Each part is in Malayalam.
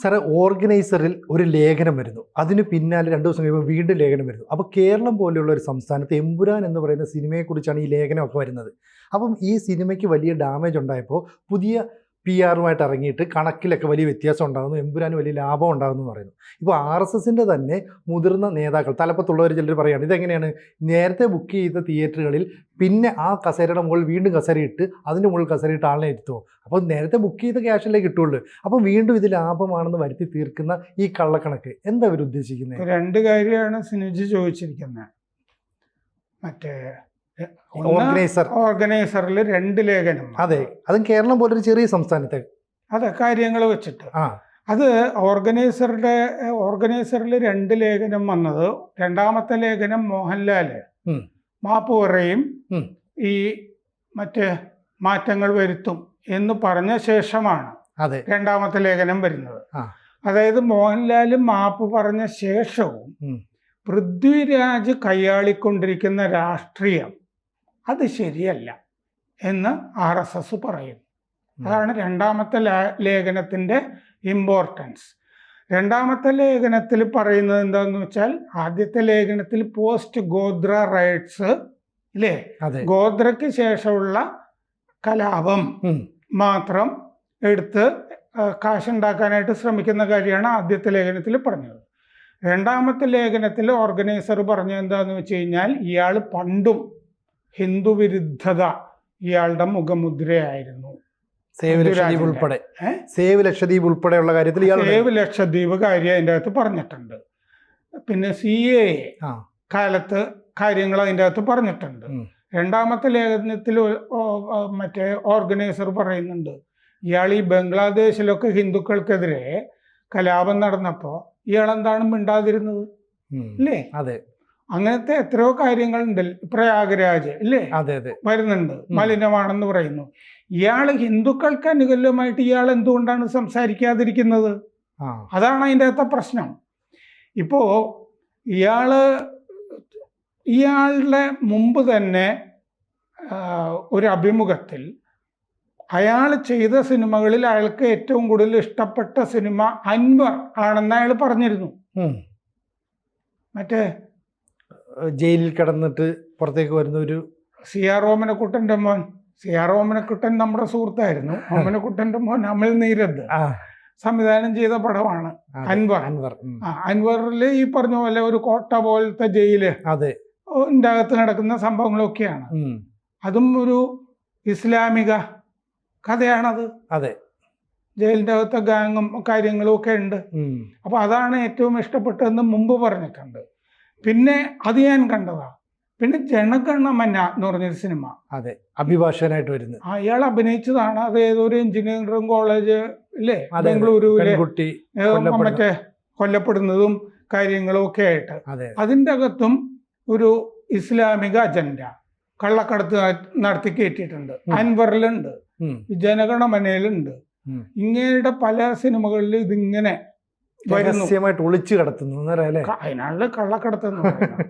സാറേ, ഓർഗനൈസറിൽ ഒരു ലേഖനം വരുന്നു. അതിന് പിന്നാലെ 2 ദിവസം കഴിയുമ്പോൾ വീണ്ടും ലേഖനം വരുന്നു. അപ്പോൾ കേരളം പോലെയുള്ള ഒരു സംസ്ഥാനത്ത് എമ്പുരാൻ എന്ന് പറയുന്ന സിനിമയെക്കുറിച്ചാണ് ഈ ലേഖനമൊക്കെ വരുന്നത്. അപ്പം ഈ സിനിമയ്ക്ക് വലിയ ഡാമേജ് ഉണ്ടായപ്പോൾ പുതിയ PR-ഉമായിട്ട് ഇറങ്ങിയിട്ട് കണക്കിലൊക്കെ വലിയ വ്യത്യാസം ഉണ്ടാകുന്നു, എമ്പുരാന് വലിയ ലാഭം ഉണ്ടാകുന്നു എന്ന് പറയുന്നു. ഇപ്പോൾ RSSൻ്റെ തന്നെ മുതിർന്ന നേതാക്കൾ, തലപ്പത്തുള്ളവർ ചിലർ പറയുകയാണ് ഇതെങ്ങനെയാണ്, നേരത്തെ ബുക്ക് ചെയ്ത തിയേറ്ററുകളിൽ പിന്നെ ആ കസേരയുടെ മുകളിൽ വീണ്ടും കസേരയിട്ട് അതിൻ്റെ മുകളിൽ കസേരയിട്ട് ആളിനെ ഇരുത്തുമോ? അപ്പോൾ നേരത്തെ ബുക്ക് ചെയ്ത ക്യാഷിലേ കിട്ടുള്ളൂ. അപ്പോൾ വീണ്ടും ഇത് ലാഭമാണെന്ന് വരുത്തി തീർക്കുന്ന ഈ കള്ളക്കണക്ക് എന്താ അവർ ഉദ്ദേശിക്കുന്നത്? 2 കാര്യമാണ് സിനുജി ചോദിച്ചിരിക്കുന്നത്. മറ്റേ ഓർഗനൈസറിൽ 2 ലേഖനം. അതെ, അതും കേരളം പോലൊരു ചെറിയ സംസ്ഥാനത്തെ അതെ കാര്യങ്ങൾ വെച്ചിട്ട് അത് ഓർഗനൈസറിൽ 2 ലേഖനം വന്നത്. 2ാമത്തെ ലേഖനം മോഹൻലാല് മാപ്പ് പറയും, ഈ മറ്റേ മാറ്റങ്ങൾ വരുത്തും എന്ന് പറഞ്ഞ ശേഷമാണ് 2ാമത്തെ ലേഖനം വരുന്നത്. അതായത് മോഹൻലാല് മാപ്പ് പറഞ്ഞ ശേഷവും പൃഥ്വിരാജ് കൈയാളിക്കൊണ്ടിരിക്കുന്ന രാഷ്ട്രീയം അത് ശരിയല്ല എന്ന് RSS പറയുന്നു. അതാണ് 2ാമത്തെ ലേഖനത്തിൻ്റെ ഇമ്പോർട്ടൻസ്. 2ാമത്തെ ലേഖനത്തിൽ പറയുന്നത് എന്താണെന്ന് വെച്ചാൽ, ആദ്യത്തെ ലേഖനത്തിൽ പോസ്റ്റ് ഗോദ്ര റൈറ്റ്സ് ഇല്ലേ, ഗോദ്രയ്ക്ക് ശേഷമുള്ള കലാപം മാത്രം എടുത്ത് കാശുണ്ടാക്കാനായിട്ട് ശ്രമിക്കുന്ന കാര്യമാണ് ആദ്യത്തെ ലേഖനത്തിൽ പറഞ്ഞത്. 2ാമത്തെ ലേഖനത്തിൽ ഓർഗനൈസർ പറഞ്ഞത് എന്താണെന്ന് വെച്ച് കഴിഞ്ഞാൽ, ഇയാൾ പണ്ടും ഹിന്ദു വിരുദ്ധത ഇയാളുടെ മുഖമുദ്രയായിരുന്നു. സേവ് ലക്ഷദ്വീപ് ഉൾപ്പെടെയുള്ള കാര്യത്തിൽ സേവ് ലക്ഷദ്വീപ് കാര്യം അതിൻ്റെ അകത്ത് പറഞ്ഞിട്ടുണ്ട്. പിന്നെ CAA കാലത്ത് കാര്യങ്ങൾ അതിൻ്റെ അകത്ത് പറഞ്ഞിട്ടുണ്ട്. 2ാമത്തെ ലേഖനത്തിൽ മറ്റേ ഓർഗനൈസർ പറയുന്നുണ്ട്, ഇയാൾ ഈ ബംഗ്ലാദേശിലൊക്കെ ഹിന്ദുക്കൾക്കെതിരെ കലാപം നടന്നപ്പോൾ ഇയാൾ എന്താണ് മിണ്ടാതിരുന്നത് അല്ലേ? അതെ, അങ്ങനത്തെ എത്രയോ കാര്യങ്ങളുണ്ട്. പ്രയാഗരാജ് ഇല്ലേ വരുന്നുണ്ട്, മലിനമാണെന്ന് പറയുന്നു. ഇയാൾ ഹിന്ദുക്കൾക്ക് അനുകൂലമായിട്ട് ഇയാൾ എന്തുകൊണ്ടാണ് സംസാരിക്കാതിരിക്കുന്നത്? അതാണ് അതിൻ്റെ അകത്തെ പ്രശ്നം. ഇപ്പോ ഇയാളുടെ മുമ്പ് തന്നെ ഒരു അഭിമുഖത്തിൽ അയാൾ ചെയ്ത സിനിമകളിൽ അയാൾക്ക് ഏറ്റവും കൂടുതൽ ഇഷ്ടപ്പെട്ട സിനിമ അൻവർ ആണെന്ന് അയാൾ പറഞ്ഞിരുന്നു. മറ്റേ ജയിലിൽ കിടന്നിട്ട് പുറത്തേക്ക് വരുന്ന ഒരു CR ഓമനക്കുട്ടൻ്റെ മോൻ. CR ഓമനക്കുട്ടൻ നമ്മുടെ സുഹൃത്തായിരുന്നു. ഓമനക്കുട്ടൻ്റെ മോൻ അമൽ നീരദ് സംവിധാനം ചെയ്ത പടമാണ് അൻവർ. അൻവറിൽ ഈ പറഞ്ഞ പോലെ ഒരു കോട്ട പോലത്തെ ജയില് ഇതിൻ്റെ അകത്ത് നടക്കുന്ന സംഭവങ്ങളൊക്കെയാണ്. അതും ഒരു ഇസ്ലാമിക കഥയാണത്. ജയിലിൻ്റെ അകത്തെ ഗാങ്ങും കാര്യങ്ങളും ഒക്കെ ഉണ്ട്. അപ്പൊ അതാണ് ഏറ്റവും ഇഷ്ടപ്പെട്ടതെന്ന് മുമ്പ് പറഞ്ഞിട്ടുണ്ട്. പിന്നെ അത് ഞാൻ കണ്ടതാ. പിന്നെ ജനഗണമന എന്ന് പറഞ്ഞൊരു സിനിമ, അഭിഭാഷകനായിട്ട് വരുന്നത് അയാൾ അഭിനയിച്ചതാണ്. അത് ഏതൊരു എഞ്ചിനീയറിംഗ് കോളേജ് ഇല്ലേ ബംഗളൂരുവിലെ മറ്റേ കൊല്ലപ്പെടുന്നതും കാര്യങ്ങളും ഒക്കെ ആയിട്ട് അതിൻ്റെ അകത്തും ഒരു ഇസ്ലാമിക അജണ്ട കള്ളക്കടത്ത് നടത്തി കയറ്റിയിട്ടുണ്ട്. അൻവറിലുണ്ട്, ജനഗണമനയിലുണ്ട്. ഇങ്ങനെയുടെ പല സിനിമകളിൽ ഇതിങ്ങനെ ഒളിച്ചു കടത്തുന്നു. അതിനാണല്ലോ കള്ളക്കടത്തെന്ന് പറയുന്നത്.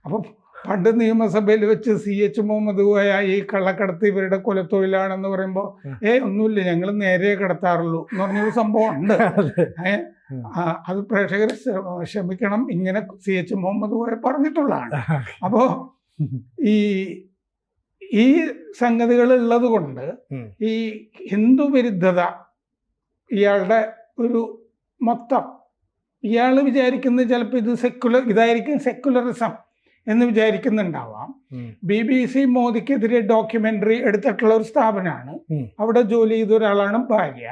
അപ്പൊ പണ്ട് നിയമസഭയിൽ വെച്ച് CH മുഹമ്മദ് കോയ ഈ കള്ളക്കടത്ത് ഇവരുടെ കൊലത്തൊഴിലാണെന്ന് പറയുമ്പോൾ ഒന്നുമില്ല, ഞങ്ങൾ നേരെ കടത്താറുള്ളൂ എന്ന് പറഞ്ഞൊരു സംഭവം ഉണ്ട്. അത് പ്രേക്ഷകർ ക്ഷമിക്കണം, ഇങ്ങനെ CH മുഹമ്മദ് കോയ പറഞ്ഞിട്ടുള്ളതാണ്. അപ്പോ ഈ സംഗതികൾ ഉള്ളത് കൊണ്ട് ഈ ഹിന്ദു വിരുദ്ധത ഇയാളുടെ ഒരു മൊത്തം ഇയാൾ വിചാരിക്കുന്നത് ചിലപ്പോൾ ഇതായിരിക്കും സെക്കുലറിസം എന്ന് വിചാരിക്കുന്നുണ്ടാവാം. BBC മോദിക്കെതിരെ ഡോക്യുമെന്ററി എടുത്തിട്ടുള്ള ഒരു സ്ഥാപനമാണ്. അവിടെ ജോലി ചെയ്ത ഒരാളാണ് ഭാര്യ.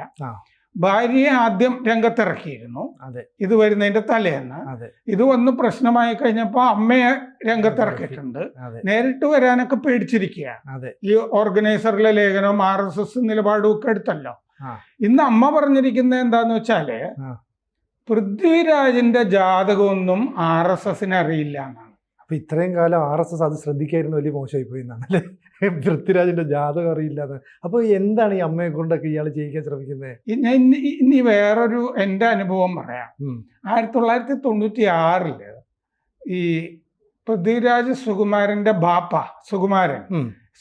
ഭാര്യയെ ആദ്യം രംഗത്തിറക്കിയിരുന്നു ഇത് വരുന്നതിന്റെ തലേന്ന്. ഇത് വന്ന് പ്രശ്നമായി കഴിഞ്ഞപ്പോൾ അമ്മയെ രംഗത്തിറക്കിയിട്ടുണ്ട്. നേരിട്ട് വരാനൊക്കെ പേടിച്ചിരിക്കുക. ഈ ഓർഗനൈസറിലെ ലേഖനവും RSS നിലപാടും ഒക്കെ എടുത്തല്ലോ. ഇന്ന് അമ്മ പറഞ്ഞിരിക്കുന്നത് എന്താന്ന് വെച്ചാല്, പൃഥ്വിരാജിന്റെ ജാതകമൊന്നും RSSന് അറിയില്ല എന്നാണ്. അപ്പൊ ഇത്രയും കാലം RSS അത് ശ്രദ്ധിക്കായിരുന്നു വലിയ മോശമായി പോയി എന്നാണ് അല്ലേ? പൃഥ്വിരാജിന്റെ ജാതകം അറിയില്ലാതെ. അപ്പൊ എന്താണ് ഈ അമ്മയെ കൊണ്ടൊക്കെ ഇയാൾ ചെയ്യിക്കാൻ ശ്രമിക്കുന്നത്? ഇനി വേറൊരു എൻ്റെ അനുഭവം പറയാം. 1996 ഈ പൃഥ്വിരാജ് സുകുമാരന്റെ ബാപ്പ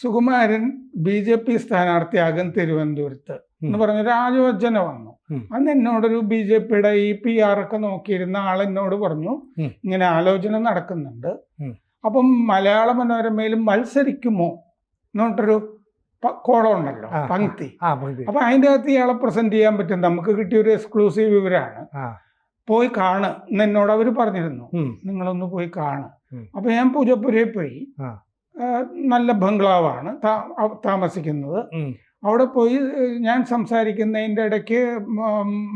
സുകുമാരൻ BJP സ്ഥാനാർത്ഥിയാകും തിരുവനന്തപുരത്ത്. എന്ന് പറഞ്ഞ രാജവചന വന്നു. അന്ന് എന്നോടൊരു BJPയുടെ ഈ PR ഒക്കെ നോക്കിയിരുന്ന ആളെന്നോട് പറഞ്ഞു, ഇങ്ങനെ ആലോചന നടക്കുന്നുണ്ട്, അപ്പം മലയാള മനോരമയിൽ മത്സരിക്കുമോ എന്നിട്ടൊരു കോളം ഉണ്ടല്ലോ, പങ്ക്തി. അപ്പൊ അതിൻ്റെ അകത്ത് ഇയാളെ പ്രസന്റ് ചെയ്യാൻ പറ്റും, നമുക്ക് കിട്ടിയൊരു എക്സ്ക്ലൂസീവ് വിവരമാണ്, പോയി കാണ് എന്ന് എന്നോട് അവർ പറഞ്ഞിരുന്നു, നിങ്ങളൊന്ന് പോയി കാണ്. അപ്പൊ ഞാൻ പൂജപ്പുരയിൽ പോയി. നല്ല ബംഗ്ലാവാണ് താമസിക്കുന്നത്. അവിടെ പോയി ഞാൻ സംസാരിക്കുന്നതിൻ്റെ ഇടയ്ക്ക്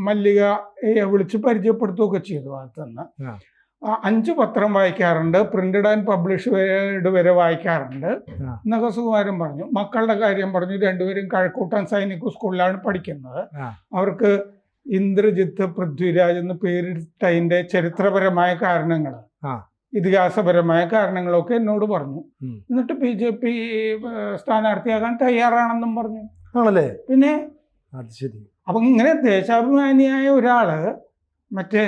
മല്ലികയെ വിളിച്ച് പരിചയപ്പെടുത്തുകയൊക്കെ ചെയ്തു. അകത്തുനിന്ന് 5 പത്രം വായിക്കാറുണ്ട്, പ്രിന്റഡ് ആൻഡ് പബ്ലിഷ്ഡ് വരെ വായിക്കാറുണ്ട് എന്നൊക്കെ സുകുമാരൻ പറഞ്ഞു. മക്കളുടെ കാര്യം പറഞ്ഞു. രണ്ടുപേരും കഴക്കൂട്ടം സൈനിക് സ്കൂളിലാണ് പഠിക്കുന്നത്. അവർക്ക് ഇന്ദ്രജിത്ത് പൃഥ്വിരാജ് എന്ന് പേരിട്ടതിൻ്റെ ചരിത്രപരമായ കാരണങ്ങൾ, ഇതിഹാസപരമായ കാരണങ്ങളൊക്കെ എന്നോട് പറഞ്ഞു. എന്നിട്ട് BJP സ്ഥാനാർത്ഥിയാകാൻ തയ്യാറാണെന്നും പറഞ്ഞു. ആണല്ലേ? പിന്നെ അത് ശരി. അപ്പൊ ഇങ്ങനെ ദേശാഭിമാനിയായ ഒരാള്, മറ്റേ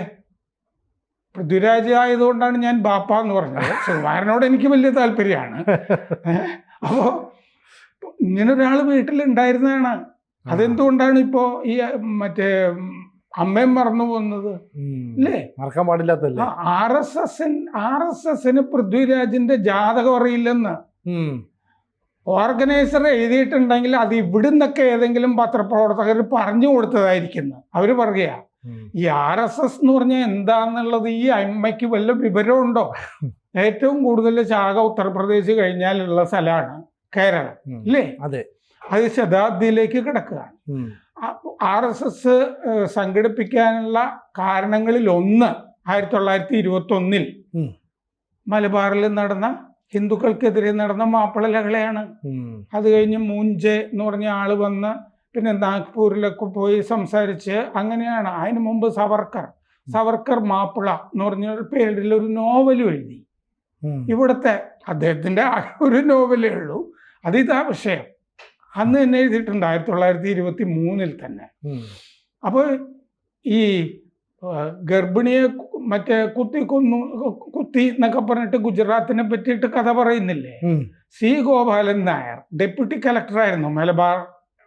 പൃഥ്വിരാജ് ആയതുകൊണ്ടാണ് ഞാൻ ബാപ്പ എന്ന് പറഞ്ഞത്. സുകുമാരനോട് എനിക്ക് വലിയ താല്പര്യമാണ്. അപ്പോ ഇങ്ങനെ ഒരാൾ വീട്ടിലുണ്ടായിരുന്നതാണ്. അതെന്തുകൊണ്ടാണ് ഇപ്പോ ഈ മറ്റേ അമ്മയും മറന്നു പോകുന്നത്? അല്ലേ? മറക്കാൻ പാടില്ലാത്തല്ലേ? RSSന് പൃഥ്വിരാജിന്റെ ജാതകം അറിയില്ലെന്ന് ഓർഗനൈസർ എഴുതിയിട്ടുണ്ടെങ്കിൽ അത് ഇവിടുന്നൊക്കെ ഏതെങ്കിലും പത്രപ്രവർത്തകർ പറഞ്ഞു കൊടുത്തതായിരിക്കുന്നു. അവര് പറയുക ഈ RSS എന്ന് പറഞ്ഞാൽ എന്താന്നുള്ളത് ഈ അമ്മയ്ക്ക് വല്ല വിവരമുണ്ടോ? ഏറ്റവും കൂടുതൽ ശാഖ ഉത്തർപ്രദേശ് കഴിഞ്ഞാലുള്ള സ്ഥലമാണ് കേരളം, അല്ലേ? അതെ. അത് ശതാബ്ദിയിലേക്ക് കിടക്കുകയാണ്. RSS സംഘടിപ്പിക്കാനുള്ള കാരണങ്ങളിൽ ഒന്ന് 1921 മലബാറിൽ നടന്ന ഹിന്ദുക്കൾക്കെതിരെ നടന്ന മാപ്പിള ലഹളയാണ്. അത് കഴിഞ്ഞ് മൂഞ്ചെ എന്ന് പറഞ്ഞ ആള് വന്ന് പിന്നെ നാഗ്പൂരിലൊക്കെ പോയി സംസാരിച്ച് അങ്ങനെയാണ്. അതിനു മുമ്പ് സവർക്കർ മാപ്പിള എന്ന് പറഞ്ഞ പേരിൽ ഒരു നോവലും എഴുതി. ഇവിടുത്തെ അദ്ദേഹത്തിന്റെ ഒരു നോവലേ ഉള്ളൂ, അതിതാ വിഷയം. അന്ന് തന്നെ എഴുതിയിട്ടുണ്ട് 1923 തന്നെ. അപ്പോൾ ഈ ഗർഭിണിയെ മറ്റേ കുത്തി എന്നൊക്കെ പറഞ്ഞിട്ട് ഗുജറാത്തിനെ പറ്റിയിട്ട് കഥ പറയുന്നില്ലേ? C. ഗോപാലൻ നായർ ഡെപ്യൂട്ടി കളക്ടറായിരുന്നു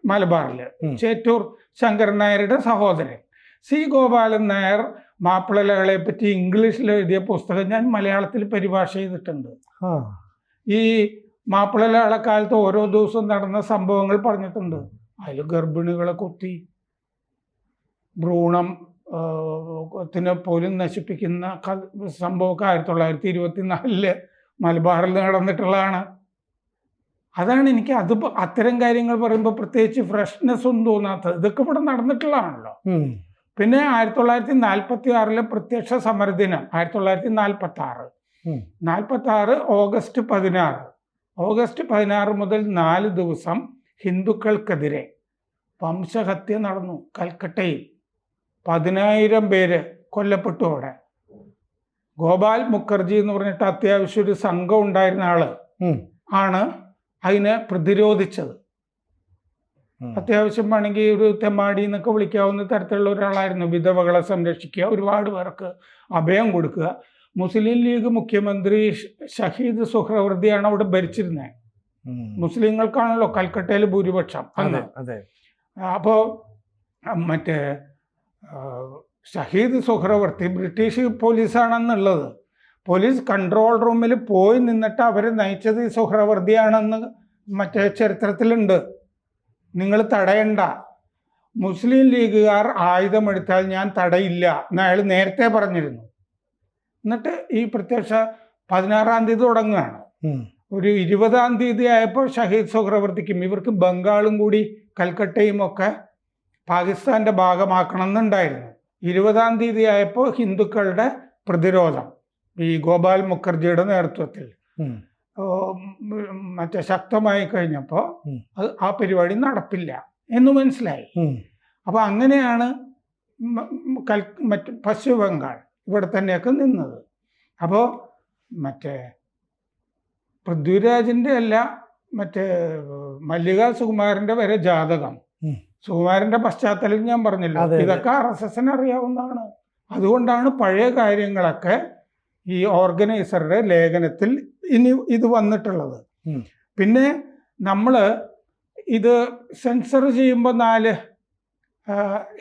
മലബാറില്, ചേറ്റൂർ ശങ്കരൻ നായരുടെ സഹോദരൻ. C. ഗോപാലൻ നായർ മാപ്പിള ലഹളയെ പറ്റി ഇംഗ്ലീഷിൽ എഴുതിയ പുസ്തകം ഞാൻ മലയാളത്തിൽ പരിഭാഷ ചെയ്തിട്ടുണ്ട്. ഈ മാപ്പിള ലഹളക്കാലത്ത് ഓരോ ദിവസവും നടന്ന സംഭവങ്ങൾ പറഞ്ഞിട്ടുണ്ട്. അതിൽ ഗർഭിണികളെ കുത്തി ഭ്രൂണത്തിനെ പോലും നശിപ്പിക്കുന്ന സംഭവമൊക്കെ 1924 മലബാറിൽ നടന്നിട്ടുള്ളതാണ്. അതാണ് എനിക്ക് അത്തരം കാര്യങ്ങൾ പറയുമ്പോൾ പ്രത്യേകിച്ച് ഫ്രഷ്നെസ് ഒന്നും തോന്നാത്തത്. ഇതൊക്കെ ഇവിടെ നടന്നിട്ടുള്ളതാണല്ലോ. പിന്നെ 1946 പ്രത്യക്ഷ സമരദിനം 1946 ഓഗസ്റ്റ് 16 മുതൽ 4 ദിവസം ഹിന്ദുക്കൾക്കെതിരെ വംശഹത്യ നടന്നു. കൽക്കട്ടയിൽ 10,000 പേര് കൊല്ലപ്പെട്ടു. അവിടെ ഗോപാൽ മുഖർജി എന്ന് പറഞ്ഞിട്ട് അത്യാവശ്യം ഒരു സംഘം ഉണ്ടായിരുന്ന ആള് ആണ് അതിനെ പ്രതിരോധിച്ചത്. അത്യാവശ്യം വേണമെങ്കിൽ ഒരു തെമ്മാടി എന്നൊക്കെ വിളിക്കാവുന്ന തരത്തിലുള്ള ഒരാളായിരുന്നു. വിധവകളെ സംരക്ഷിക്കുക, ഒരുപാട് പേർക്ക് അഭയം കൊടുക്കുക. മുസ്ലിം ലീഗ് മുഖ്യമന്ത്രി ഷഹീദ് സുഹ്രവർദിയാണ് അവിടെ ഭരിച്ചിരുന്നത്. മുസ്ലിങ്ങൾക്കാണല്ലോ കൽക്കട്ടയിൽ ഭൂരിപക്ഷം അന്ന്. അപ്പോ മറ്റേ ഷഹീദ് സുഹ്രവർദി ബ്രിട്ടീഷ് പോലീസാണെന്നുള്ളത്. പോലീസ് കൺട്രോൾ റൂമിൽ പോയി നിന്നിട്ട് അവരെ നയിച്ചത് ഈ സുഹ്രവർദിയാണെന്ന് മറ്റേ ചരിത്രത്തിലുണ്ട്. നിങ്ങൾ തടയണ്ട, മുസ്ലിം ലീഗുകാർ ആയുധമെടുത്താൽ ഞാൻ തടയില്ല എന്ന് അയാൾ നേരത്തെ പറഞ്ഞിരുന്നു. എന്നിട്ട് ഈ പ്രത്യക്ഷ 16-ാം തീയതി തുടങ്ങുകയാണ്. ഒരു 20-ാം തീയതി ആയപ്പോൾ ഷഹീദ് സുഹ്രവർദിക്കും ഇവർക്ക് ബംഗാളും കൂടി കൽക്കട്ടയും ഒക്കെ പാകിസ്ഥാന്റെ ഭാഗമാക്കണം എന്നുണ്ടായിരുന്നു. 20-ാം തീയതി ആയപ്പോൾ ഹിന്ദുക്കളുടെ പ്രതിരോധം ഈ ഗോപാൽ മുഖർജിയുടെ നേതൃത്വത്തിൽ മറ്റേ ശക്തമായി കഴിഞ്ഞപ്പോൾ ആ പരിപാടി നടപ്പില്ല എന്ന് മനസ്സിലായി. അപ്പൊ അങ്ങനെയാണ് മറ്റ് പശ്ചിമ ബംഗാൾ ഇവിടെ തന്നെയൊക്കെ നിന്നത്. അപ്പോൾ മറ്റേ പൃഥ്വിരാജിന്റെ അല്ല, മറ്റേ മല്ലിക സുകുമാരന്റെ വരെ ജാതകം, സുകുമാരന്റെ പശ്ചാത്തലം ഞാൻ പറഞ്ഞല്ലോ, ഇതൊക്കെ RSSന് അറിയാവുന്നതാണ്. അതുകൊണ്ടാണ് പഴയ കാര്യങ്ങളൊക്കെ ഈ ഓർഗനൈസറുടെ ലേഖനത്തിൽ ഇത് വന്നിട്ടുള്ളത്. പിന്നെ നമ്മൾ ഇത് സെൻസർ ചെയ്യുമ്പോൾ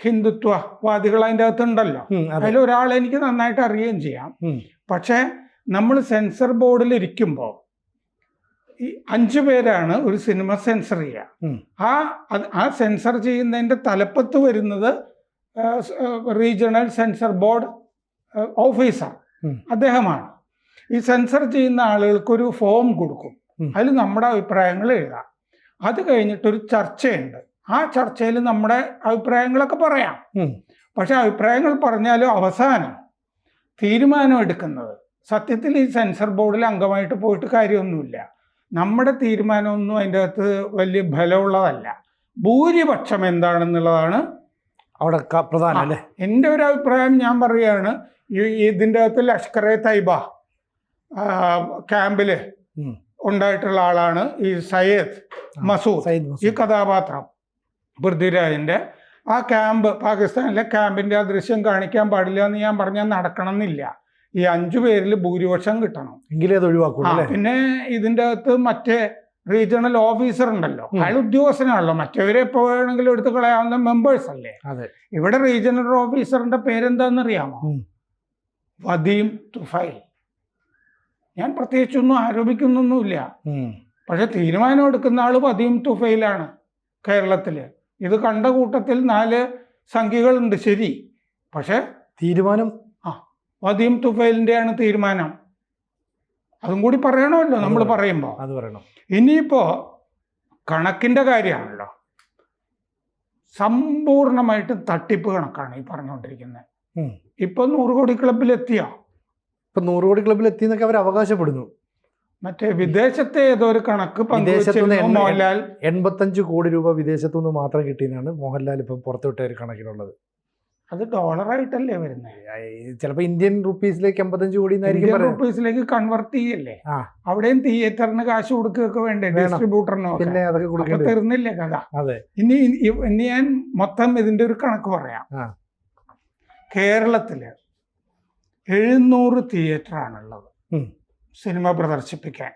ഹിന്ദുത്വവാദികൾ അതിൻ്റെ അകത്തുണ്ടല്ലോ. അതിലൊരാളെ എനിക്ക് നന്നായിട്ട് അറിയുകയും ചെയ്യാം. പക്ഷേ നമ്മൾ സെൻസർ ബോർഡിൽ ഇരിക്കുമ്പോൾ ഈ 5 പേരാണ് ഒരു സിനിമ സെൻസർ ചെയ്യുക. ആ സെൻസർ ചെയ്യുന്നതിൻ്റെ തലപ്പത്ത് വരുന്നത് റീജിയണൽ സെൻസർ ബോർഡ് ഓഫീസർ, അദ്ദേഹമാണ്. ഈ സെൻസർ ചെയ്യുന്ന ആളുകൾക്കൊരു ഫോം കൊടുക്കും, അതിൽ നമ്മുടെ അഭിപ്രായങ്ങൾ എഴുതാം. അത് കഴിഞ്ഞിട്ടൊരു ചർച്ചയുണ്ട്. ആ ചർച്ചയിൽ നമ്മുടെ അഭിപ്രായങ്ങളൊക്കെ പറയാം. പക്ഷെ അഭിപ്രായങ്ങൾ പറഞ്ഞാലും അവസാനം തീരുമാനം എടുക്കുന്നത് സത്യത്തിൽ ഈ സെൻസർ ബോർഡിൽ അംഗമായിട്ട് പോയിട്ട് കാര്യമൊന്നുമില്ല. നമ്മുടെ തീരുമാനമൊന്നും അതിൻ്റെ അകത്ത് വലിയ ബലമുള്ളതല്ല. ഭൂരിപക്ഷം എന്താണെന്നുള്ളതാണ് അവിടെ പ്രധാനം അല്ലേ. എൻ്റെ ഒരു അഭിപ്രായം ഞാൻ പറയുകയാണ്, ഇതിൻ്റെ അകത്ത് ലഷ്കർ-എ തൈബ ക്യാമ്പിൽ ഉണ്ടായിട്ടുള്ള ആളാണ് ഈ സയ്യിദ് മസൂദ്. ഈ കഥാപാത്രം പൃഥ്വിരാജിൻ്റെ ആ ക്യാമ്പ്, പാകിസ്ഥാനിലെ ക്യാമ്പിൻ്റെ ആ ദൃശ്യം കാണിക്കാൻ പാടില്ല എന്ന് ഞാൻ പറഞ്ഞാൽ നടക്കണം എന്നില്ല. ഈ 5 പേരിൽ ഭൂരിപക്ഷം കിട്ടണം, എങ്കിലേ അത് ഒഴിവാക്കൂ. പിന്നെ ഇതിൻ്റെ അകത്ത് മറ്റേ റീജിയണൽ ഓഫീസർ ഉണ്ടല്ലോ, അയാൾ ഉദ്യോഗസ്ഥനാണല്ലോ. മറ്റവരെ എപ്പോൾ വേണമെങ്കിലും എടുത്ത് കളയാവുന്ന മെമ്പേഴ്സ് അല്ലേ. ഇവിടെ റീജിയണൽ ഓഫീസറിന്റെ പേരെന്താണെന്നറിയാമോ? വദീം തുഫൈൽ. ഞാൻ പ്രത്യേകിച്ചൊന്നും ആരോപിക്കുന്നൊന്നുമില്ല, പക്ഷെ തീരുമാനം എടുക്കുന്ന ആള് വദീം തുഫൈലാണ് കേരളത്തില്. ഇത് കണ്ട കൂട്ടത്തിൽ 4 സംഖ്യകളുണ്ട്, ശരി. പക്ഷെ തീരുമാനം വദീം തുഫൈലിൻ്റെയാണ് തീരുമാനം. അതും കൂടി പറയണമല്ലോ നമ്മൾ പറയുമ്പോൾ. അത് പറയണം. ഇനിയിപ്പോ കണക്കിന്റെ കാര്യമാണല്ലോ, സമ്പൂർണമായിട്ട് തട്ടിപ്പ് കണക്കാണ് ഈ പറഞ്ഞുകൊണ്ടിരിക്കുന്നത്. ഇപ്പൊ 100 കോടി ക്ലബിൽ എത്തിയോ? ഇപ്പൊ 100 കോടി ക്ലബിൽ എത്തിയെന്നൊക്കെ അവർ അവകാശപ്പെടുന്നു. മറ്റേ വിദേശത്തെ ഏതോ ഒരു കണക്ക് മോഹൻലാൽ 85 കോടി രൂപ വിദേശത്തുനിന്ന് മാത്രം കിട്ടിയെന്നാണ് മോഹൻലാൽ ഇപ്പം പുറത്തുവിട്ട ഒരു കണക്കിനുള്ളത്. അത് ഡോളറായിട്ടല്ലേ വരുന്നത്, ചിലപ്പോൾ ഇന്ത്യൻ റുപ്പീസിലേക്ക് 85 കോടി റുപ്പീസിലേക്ക് കൺവെർട്ട് ചെയ്യല്ലേ. അവിടെയും തിയേറ്ററിന് കാശ് കൊടുക്കുകയൊക്കെ വേണ്ടേ, ഡിസ്ട്രിബ്യൂട്ടറിനോ. പിന്നെ അതൊക്കെ തീർന്നില്ലേ കഥ. ഇനി ഞാൻ മൊത്തം ഇതിന്റെ ഒരു കണക്ക് പറയാം. കേരളത്തില് 700 തിയേറ്ററാണുള്ളത് സിനിമ പ്രദർശിപ്പിക്കാൻ.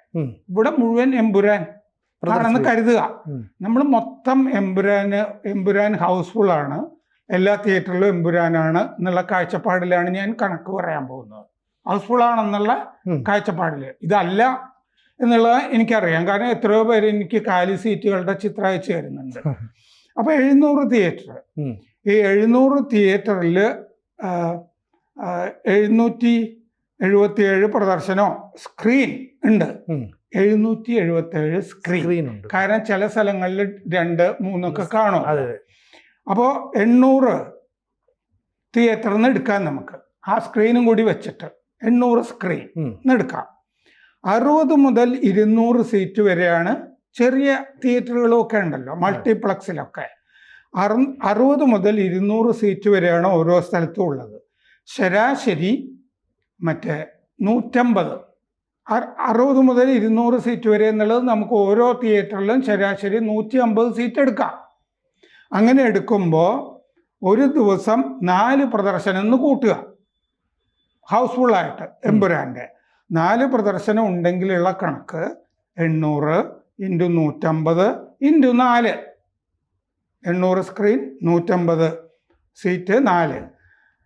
ഇവിടെ മുഴുവൻ എമ്പുരാൻ ആണെന്ന് കരുതുക. നമ്മൾ മൊത്തം എമ്പുരാൻ ഹൗസ്ഫുൾ ആണ്, എല്ലാ തിയേറ്ററിലും എമ്പുരാനാണ് എന്നുള്ള കാഴ്ചപ്പാടിലാണ് ഞാൻ കണക്ക് പറയാൻ പോകുന്നത്. ഹൗസ്ഫുൾ ആണെന്നുള്ള കാഴ്ചപ്പാടില്. ഇതല്ല എന്നുള്ളത് എനിക്കറിയാം, കാരണം എത്രയോ പേര് എനിക്ക് കാലി സീറ്റുകളുടെ ചിത്രം അയച്ചു തരുന്നുണ്ട്. അപ്പൊ 700 തിയേറ്റർ, ഈ 700 തിയേറ്ററിൽ 777 പ്രദർശനോ സ്ക്രീൻ ഉണ്ട്. 777 സ്ക്രീൻ ഉണ്ട്. കാരണം ചില സ്ഥലങ്ങളിൽ 2, 3 ഒക്കെ കാണും. അപ്പോൾ 800 തിയേറ്ററിൽ എടുക്കാം നമുക്ക്, ആ സ്ക്രീനും കൂടി വെച്ചിട്ട് 800 സ്ക്രീൻ എടുക്കാം. 60 മുതൽ 200 സീറ്റ് വരെയാണ് ചെറിയ തിയേറ്ററുകളൊക്കെ ഉണ്ടല്ലോ, മൾട്ടിപ്ലക്സിലൊക്കെ. 60 മുതൽ 200 സീറ്റ് വരെയാണ് ഓരോ സ്ഥലത്തും ഉള്ളത്. ശരാശരി മറ്റേ 150, 60 മുതൽ 200 സീറ്റ് വരെ എന്നുള്ളത് നമുക്ക് ഓരോ തിയേറ്ററിലും ശരാശരി 150 സീറ്റ് എടുക്കാം. അങ്ങനെ എടുക്കുമ്പോൾ ഒരു ദിവസം 4 പ്രദർശനം എന്ന് കൂട്ടുക. ഹൗസ്ഫുള്ളായിട്ട് എമ്പുരാൻ്റെ 4 പ്രദർശനം ഉണ്ടെങ്കിലുള്ള കണക്ക് 800 × 150 × 4. 800 സ്ക്രീൻ, 150 സീറ്റ്,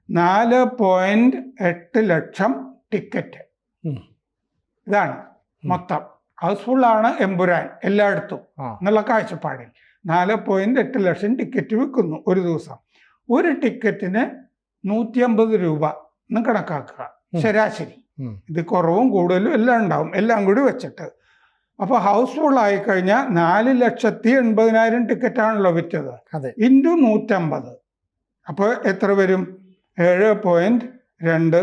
4.8 ലക്ഷം ടിക്കറ്റ്. ഇതാണ് മൊത്തം. ഹൗസ്ഫുള്ളാണ് എമ്പുരാൻ എല്ലായിടത്തും എന്നുള്ള കാഴ്ചപ്പാടിൽ 4.8 ലക്ഷം ടിക്കറ്റ് വിൽക്കുന്നു ഒരു ദിവസം. ഒരു ടിക്കറ്റിന് 150 രൂപ എന്ന് കണക്കാക്കുക ശരാശരി. ഇത് കുറവും കൂടുതലും എല്ലാം ഉണ്ടാവും, എല്ലാം കൂടി വെച്ചിട്ട്. അപ്പോൾ ഹൗസ്ഫുൾ ആയിക്കഴിഞ്ഞാൽ 4,80,000 ടിക്കറ്റാണല്ലോ വിറ്റത്. ഇൻറ്റു 150, അപ്പോൾ എത്ര വരും? 7.2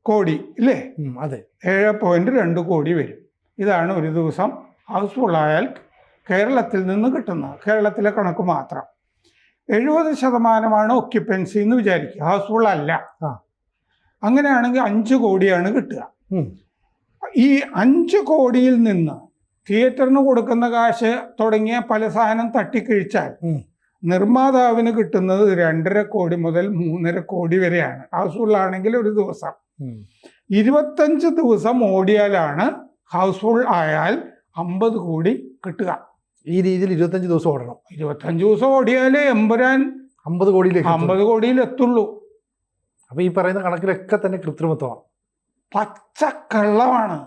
കോടി ഇല്ലേ? അതെ, 7.2 കോടി വരും. ഇതാണ് ഒരു ദിവസം ഹൗസ്ഫുൾ ആയാൽ കേരളത്തിൽ നിന്ന് കിട്ടുന്നത്. കേരളത്തിലെ കണക്ക് മാത്രം 70% ഒക്യുപ്പൻസി എന്ന് വിചാരിക്കുക, ഹൗസ്ഫുൾ അല്ല. അങ്ങനെയാണെങ്കിൽ 5 കോടിയാണ് കിട്ടുക. ഈ 5 കോടിയിൽ നിന്ന് തിയേറ്ററിന് കൊടുക്കുന്ന കാശ് തുടങ്ങിയ പല സാധനം തട്ടിക്കിഴിച്ചാൽ നിർമ്മാതാവിന് കിട്ടുന്നത് 2.5 കോടി മുതൽ 3.5 കോടി വരെയാണ്. ഹൗസ്ഫുൾ ആണെങ്കിൽ ഒരു ദിവസം 25 ദിവസം ഓടിയാലാണ് ഹൗസ്ഫുൾ ആയാൽ 50 കോടി കിട്ടുക. ഈ രീതിയിൽ 25 ദിവസം ഓടണം. 25 ദിവസം ഓടിയാലേ എമ്പുരാൻ 50 കോടിയിലേക്ക് 50 കോടിയിൽ എത്തുള്ളൂ. അപ്പൊ ഈ പറയുന്ന കണക്കിലൊക്കെ തന്നെ കൃത്രിമത്വമാണ്, പച്ചക്കള്ളമാണ്.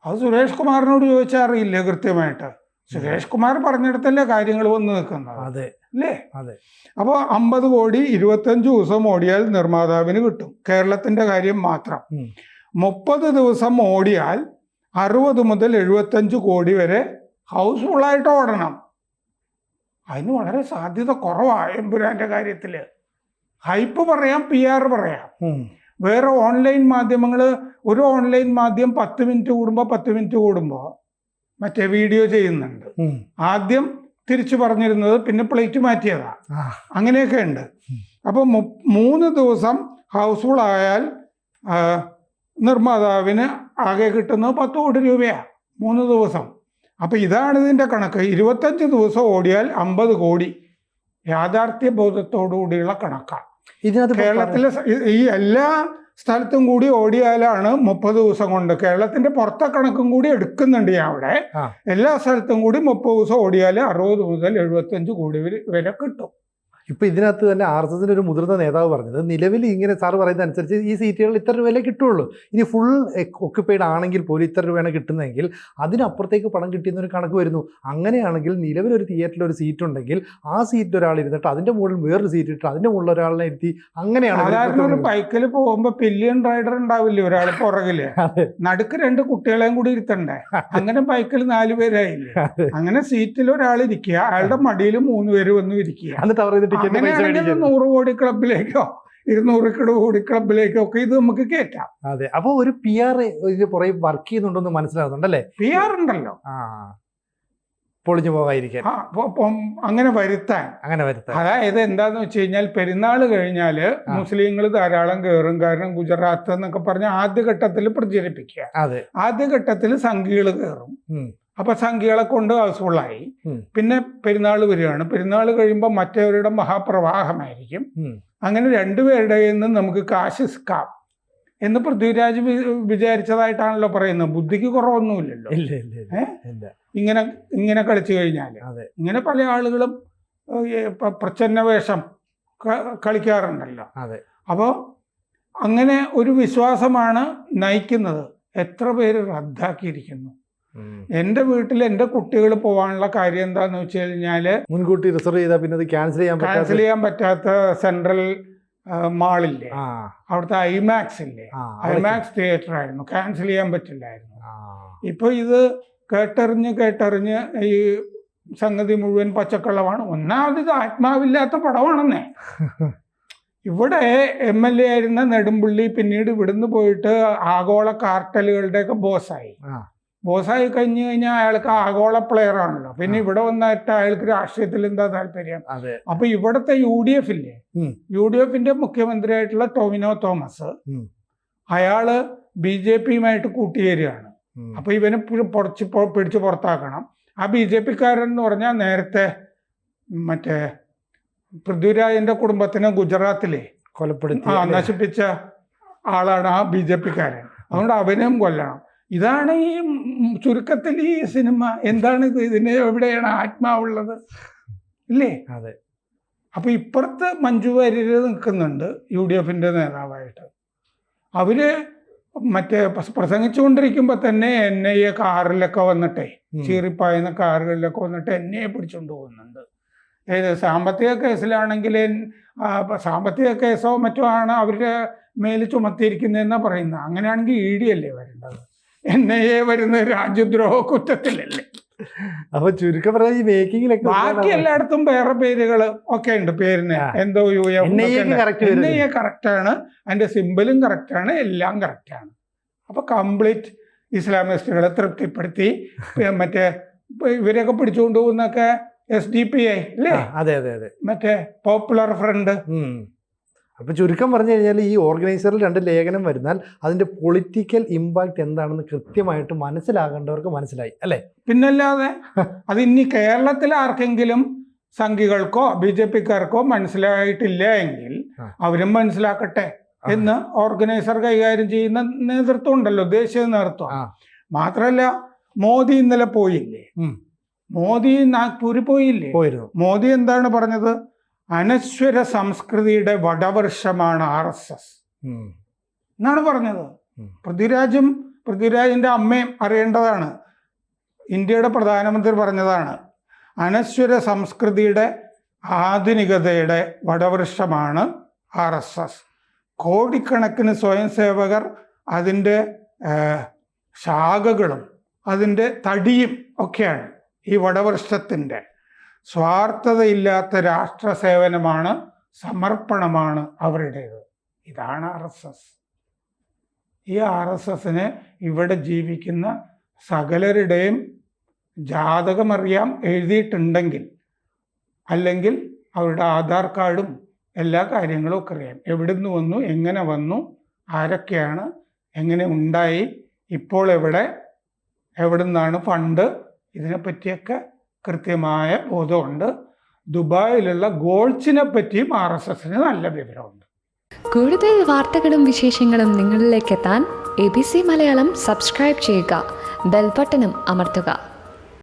അത് സുരേഷ് കുമാറിനോട് ചോദിച്ചാൽ അറിയില്ലേ കൃത്യമായിട്ട്? സുരേഷ് കുമാർ പറഞ്ഞിടത്തല്ലേ കാര്യങ്ങൾ വന്ന് നിൽക്കുന്നത്. അതെ അല്ലേ? അതെ. അപ്പോൾ 50 കോടി 25 ദിവസം ഓടിയാൽ നിർമ്മാതാവിന് കിട്ടും. കേരളത്തിന്റെ കാര്യം മാത്രം. 30 ദിവസം ഓടിയാൽ 60 മുതൽ 75 കോടി വരെ ഹൗസ്ഫുള്ളായിട്ട് ഓടണം. അതിന് വളരെ സാധ്യത കുറവാണ് എമ്പുരാന്റെ കാര്യത്തിൽ. ഹൈപ്പ് പറയാം, PR പറയാം. വേറെ ഓൺലൈൻ മാധ്യമങ്ങൾ, ഒരു ഓൺലൈൻ മാധ്യമം 10 മിനിറ്റ് കൂടുമ്പോൾ 10 മിനിറ്റ് കൂടുമ്പോൾ മറ്റേ വീഡിയോ ചെയ്യുന്നുണ്ട്. ആദ്യം തിരിച്ചു പറഞ്ഞിരുന്നത് പിന്നെ പ്ലേറ്റ് മാറ്റിയതാ. അങ്ങനെയൊക്കെ ഉണ്ട്. അപ്പോൾ 3 ദിവസം ഹൗസ്ഫുൾ ആയാൽ നിർമ്മാതാവിന് ആകെ കിട്ടുന്നത് 10 കോടി രൂപയാണ് 3 ദിവസം. അപ്പോൾ ഇതാണ് ഇതിൻ്റെ കണക്ക്. 25 ദിവസം ഓടിയാൽ 50 കോടി യാഥാർത്ഥ്യ ബോധത്തോടുകൂടിയുള്ള കണക്കാണ്. ഇതിനകത്ത് കേരളത്തിലെ ഈ എല്ലാ സ്ഥലത്തും കൂടി ഓടിയാലാണ് 30 ദിവസം കൊണ്ട്. കേരളത്തിന്റെ പുറത്തെ കണക്കും കൂടി എടുക്കുന്നുണ്ട് ഞാൻ അവിടെ. എല്ലാ സ്ഥലത്തും കൂടി 30 ദിവസം ഓടിയാൽ 60 മുതൽ 75 കോടി വരെ കിട്ടും. ഇപ്പൊ ഇതിനകത്ത് തന്നെ RSSന്റെ ഒരു മുതിർന്ന നേതാവ് പറഞ്ഞത്, നിലവിൽ ഇങ്ങനെ സാറ് പറയുന്ന അനുസരിച്ച് ഈ സീറ്റുകൾ ഇത്ര രൂപയിലേ കിട്ടുള്ളൂ. ഇനി ഫുൾ ഒക്യുപ്പൈഡ് ആണെങ്കിൽ പോലും ഇത്ര രൂപയാണ് കിട്ടുന്നതെങ്കിൽ അതിനപ്പുറത്തേക്ക് പണം കിട്ടിയെന്നൊരു കണക്ക് വരുന്നു. അങ്ങനെയാണെങ്കിൽ നിലവിലൊരു തിയേറ്ററിൽ ഒരു സീറ്റ് ഉണ്ടെങ്കിൽ ആ സീറ്റിൽ ഒരാൾ ഇരുന്നിട്ട് അതിന്റെ മുകളിൽ വേറൊരു സീറ്റ് ഇട്ട് അതിന്റെ മുകളിൽ ഒരാളിനെ ഇരുത്തി അങ്ങനെയാണ്. സാധാരണ ഒരു ബൈക്കിൽ പോകുമ്പോ പില്ലിയൻ റൈഡർ ഉണ്ടാവില്ലേ ഒരാൾ പുറകില്, നടുക്ക് 2 കുട്ടികളെയും കൂടി ഇരുത്തണ്ടേ? അങ്ങനെ ബൈക്കിൽ 4 പേരായില്ലേ? അങ്ങനെ സീറ്റിൽ ഒരാൾ ഇരിക്കുക, അയാളുടെ മടിയിൽ 3 പേര് വന്ന് ഇരിക്കുക. എന്നിട്ട് അവർ അങ്ങനെയാണെങ്കിൽ 100 കോടി ക്ലബിലേക്കോ 200 കോടി ക്ലബിലേക്കോ ഒക്കെ ഇത് നമുക്ക് കേറ്റാം. അതെ. അപ്പൊ ഒരു PR ഇതിന് പുറകെ വർക്ക് ചെയ്യുന്നുണ്ടെന്ന് മനസ്സിലാകുന്നുണ്ടല്ലേ? PR ഉണ്ടല്ലോ, പൊളിഞ്ഞു പോകാതിരിക്കാൻ, അങ്ങനെ വരുത്താൻ. അതായത് എന്താന്ന് വെച്ച് കഴിഞ്ഞാൽ, പെരുന്നാൾ കഴിഞ്ഞാല് മുസ്ലിങ്ങൾ ധാരാളം കയറും. കാരണം ഗുജറാത്ത് എന്നൊക്കെ പറഞ്ഞ ആദ്യഘട്ടത്തിൽ പ്രചരിപ്പിക്കുക. ആദ്യഘട്ടത്തിൽ സംഘികൾ കയറും. അപ്പൊ സംഖ്യകളെ കൊണ്ട് ഹൗസ്ഫുള്ളായി. പിന്നെ പെരുന്നാൾ വരികയാണ്. പെരുന്നാൾ കഴിയുമ്പോൾ മറ്റവരുടെ മഹാപ്രവാഹമായിരിക്കും. അങ്ങനെ 2 പേരുടെ നിന്ന് നമുക്ക് കാശിസ്കാം എന്ന് പൃഥ്വിരാജ് വിചാരിച്ചതായിട്ടാണല്ലോ പറയുന്നത്. ബുദ്ധിക്ക് കുറവൊന്നുമില്ലല്ലോ ഇങ്ങനെ കളിച്ചു കഴിഞ്ഞാൽ. ഇങ്ങനെ പല ആളുകളും പ്രച്ഛന്ന വേഷം കളിക്കാറുണ്ടല്ലോ. അപ്പോൾ അങ്ങനെ ഒരു വിശ്വാസമാണ് നയിക്കുന്നത്. എത്ര പേര് റദ്ദാക്കിയിരിക്കുന്നു. എൻ്റെ വീട്ടിൽ എൻ്റെ കുട്ടികൾ പോകാനുള്ള കാര്യം എന്താന്ന് വെച്ച് കഴിഞ്ഞാല്, മുൻകൂട്ടി റിസർവ് ചെയ്താൽ പിന്നെ അത് ക്യാൻസൽ ചെയ്യാൻ പറ്റാത്ത സെൻട്രൽ മാളില്ലേ, അവിടുത്തെ ഐമാക്സ് ഇല്ലേ, ഐമാക്സ് തിയേറ്റർ ആയിരുന്നു, ക്യാൻസൽ ചെയ്യാൻ പറ്റില്ലായിരുന്നു. ഇപ്പൊ ഇത് കേട്ടറിഞ്ഞ് ഈ സംഗതി മുഴുവൻ പച്ചക്കള്ളമാണ്. ഒന്നാമത് ഇത് ആത്മാവില്ലാത്ത പടമാണെന്നേ. ഇവിടെ MLA ആയിരുന്ന നെടുമ്പുള്ളി പിന്നീട് ഇവിടുന്ന് പോയിട്ട് ആഗോള കാർട്ടലുകളുടെയൊക്കെ ബോസായി കഴിഞ്ഞു കഴിഞ്ഞാൽ അയാൾക്ക് ആഗോള പ്ലെയർ ആണല്ലോ. പിന്നെ ഇവിടെ വന്നിട്ട് അയാൾക്ക് രാഷ്ട്രീയത്തിൽ എന്താ താല്പര്യം? അപ്പൊ ഇവിടുത്തെ UDF ഇല്ലേ, UDFന്റെ മുഖ്യമന്ത്രിയായിട്ടുള്ള ടോവിനോ തോമസ്, അയാള് BJPയുമായിട്ട് കൂട്ടുചേരുകയാണ്. അപ്പൊ ഇവനെ പിടിച്ച് പുറത്താക്കണം. ആ BJPക്കാരൻ എന്ന് പറഞ്ഞാൽ നേരത്തെ മറ്റേ പൃഥ്വിരാജിന്റെ കുടുംബത്തിനെ ഗുജറാത്തിലെ നശിപ്പിച്ച ആളാണ് ആ BJPക്കാരൻ. അതുകൊണ്ട് അവനെയും കൊല്ലണം. ഇതാണ് ഈ ചുരുക്കത്തിൽ ഈ സിനിമ. എന്താണ് ഇത്? ഇതിന് എവിടെയാണ് ആത്മാവുള്ളത്? ഇല്ലേ? അപ്പൊ ഇപ്പുറത്ത് മഞ്ജു വാര്യർ നിൽക്കുന്നുണ്ട്, UDFന്റെ നേതാവായിട്ട്. അവര് മറ്റേ പ്രസംഗിച്ചുകൊണ്ടിരിക്കുമ്പോ തന്നെ NIA കാറിലൊക്കെ വന്നിട്ടേ, ചീറിപ്പായുന്ന കാറുകളിലൊക്കെ വന്നിട്ട് NIA പിടിച്ചുകൊണ്ട് പോകുന്നുണ്ട്. സാമ്പത്തിക കേസിലാണെങ്കിൽ സാമ്പത്തിക കേസോ മറ്റോ ആണ് അവരുടെ മേൽ ചുമത്തിയിരിക്കുന്നതെന്നാ പറയുന്നത്. അങ്ങനെയാണെങ്കിൽ ED അല്ലേ വരേണ്ടത്? NIA വരുന്ന രാജ്യദ്രോഹ കുറ്റത്തിലല്ലേ? അപ്പൊ ചുരുക്കം പറഞ്ഞാൽ ഈ മേക്കിങ്ങിലൊക്കെ ബാക്കി എല്ലായിടത്തും വേറെ പേരുകൾ ഒക്കെ ഉണ്ട്. പേരിന് എന്തോ NIA കറക്റ്റാണ്, അതിന്റെ സിമ്പിളും കറക്റ്റാണ്, എല്ലാം കറക്റ്റാണ്. അപ്പൊ കംപ്ലീറ്റ് ഇസ്ലാമിസ്റ്റുകളെ തൃപ്തിപ്പെടുത്തി മറ്റേ ഇവരെയൊക്കെ പിടിച്ചുകൊണ്ട് പോകുന്നൊക്കെ SDPI അല്ലേ? മറ്റേ പോപ്പുലർ ഫ്രണ്ട്. അപ്പൊ ചുരുക്കം പറഞ്ഞു കഴിഞ്ഞാൽ ഈ ഓർഗനൈസറിൽ 2 ലേഖനം വരുന്നാൽ അതിന്റെ പൊളിറ്റിക്കൽ ഇമ്പാക്ട് എന്താണെന്ന് കൃത്യമായിട്ട് മനസ്സിലാകേണ്ടവർക്ക് മനസ്സിലായി അല്ലേ? പിന്നല്ലാതെ അത് ഇനി കേരളത്തിൽ ആർക്കെങ്കിലും സംഘികൾക്കോ BJPക്കാർക്കോ മനസ്സിലായിട്ടില്ല എങ്കിൽ അവരും മനസ്സിലാക്കട്ടെ എന്ന് ഓർഗനൈസർ കൈകാര്യം ചെയ്യുന്ന നേതൃത്വം ഉണ്ടല്ലോ, ദേശീയ നേതൃത്വം. മാത്രമല്ല മോദി ഇന്നലെ പോയില്ലേ മോദി നാഗ്പൂരിൽ പോയില്ലേ? പോയിരുന്നു. മോദി എന്താണ് പറഞ്ഞത്? അനശ്വര സംസ്കൃതിയുടെ വടവർഷമാണ് RSS എന്നാണ് പറഞ്ഞത്. പൃഥ്വിരാജിന്റെ അമ്മയും അറിയേണ്ടതാണ്. ഇന്ത്യയുടെ പ്രധാനമന്ത്രി പറഞ്ഞതാണ്, അനശ്വര സംസ്കൃതിയുടെ ആധുനികതയുടെ വടവൃക്ഷമാണ് RSS. കോടിക്കണക്കിന് സ്വയം സേവകർ അതിൻ്റെ ശാഖകളും അതിൻ്റെ തടിയും ഒക്കെയാണ് ഈ വടവൃക്ഷത്തിൻ്റെ. സ്വാർത്ഥതയില്ലാത്ത രാഷ്ട്ര സേവനമാണ്, സമർപ്പണമാണ് അവരുടേത്. ഇതാണ് RSS. ഈ RSSന് ഇവിടെ ജീവിക്കുന്ന സകലരുടെയും ജാതകമറിയാം എഴുതിയിട്ടുണ്ടെങ്കിൽ, അല്ലെങ്കിൽ അവരുടെ ആധാർ കാർഡും എല്ലാ കാര്യങ്ങളും ഒക്കെ അറിയാം. എവിടെ നിന്ന് വന്നു, എങ്ങനെ വന്നു, ആരൊക്കെയാണ്, എങ്ങനെ ഉണ്ടായി, ഇപ്പോൾ എവിടെ നിന്നാണ് ഫണ്ട്, ഇതിനെപ്പറ്റിയൊക്കെ കൃത്യമായ ബോധമുണ്ട്. ദുബായിലുള്ള ഗോൾസിനെ പറ്റിയും RSSന് നല്ല വിവരമുണ്ട്. കൂടുതൽ വാർത്തകളും വിശേഷങ്ങളും നിങ്ങളിലേക്ക് എത്താൻ ABC മലയാളം സബ്സ്ക്രൈബ് ചെയ്യുക, ബെൽ ബട്ടണും അമർത്തുക.